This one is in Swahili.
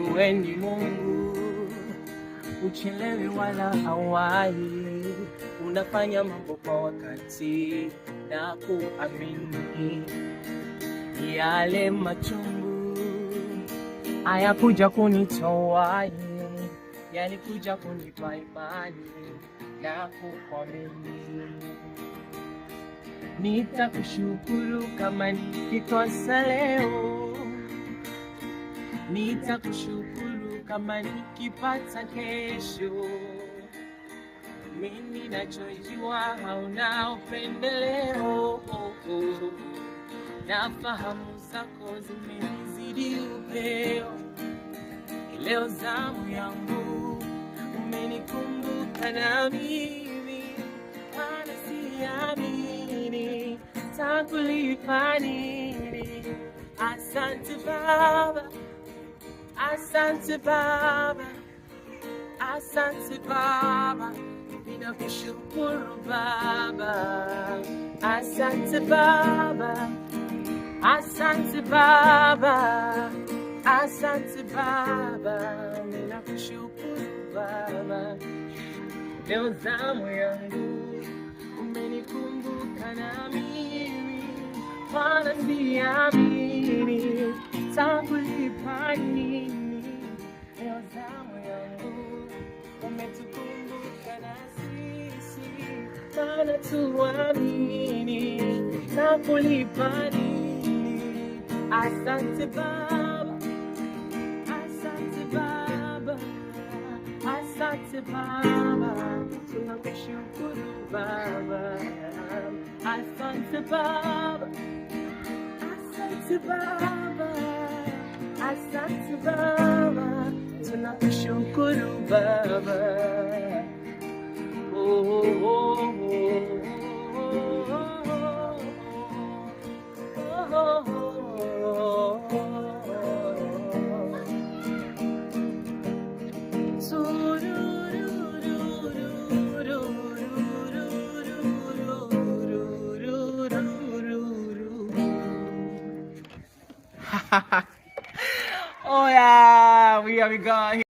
wewe ni Mungu, uchelewi wala hawai, unafanya mambo kwa wakati na kuamini. Yale machungu hayakuja kunitoa, yalikuja kunipa imani na kuamini. Nitakushukuru kama nikikosa leo, nitakushukuru kama nikipata kesho. Mimi ninachojua hauna upendeleo, na fahamu zako zimenizidi upeo. Leo zamu yangu umenikumbuka, na mimi wala siamini takulipa nini. Asante Baba, asante Baba, asante Baba, ninakushukuru Baba. Asante Baba, asante Baba, asante Baba, ninakushukuru Baba. Leo zamu yangu umenikumbuka, na mimi wala siamini takulipa nini. Leo zamu yangu umetukumbuka, na sisi wala tuamini takulipa nini. Asante Baba, asante Baba, asante Baba, tunakushukuru Baba. Asante Baba, asante Baba, asante Baba, tunakushukuru Baba. Oh, oh, oh, oh, oh, oh, oh. Oh yeah, we got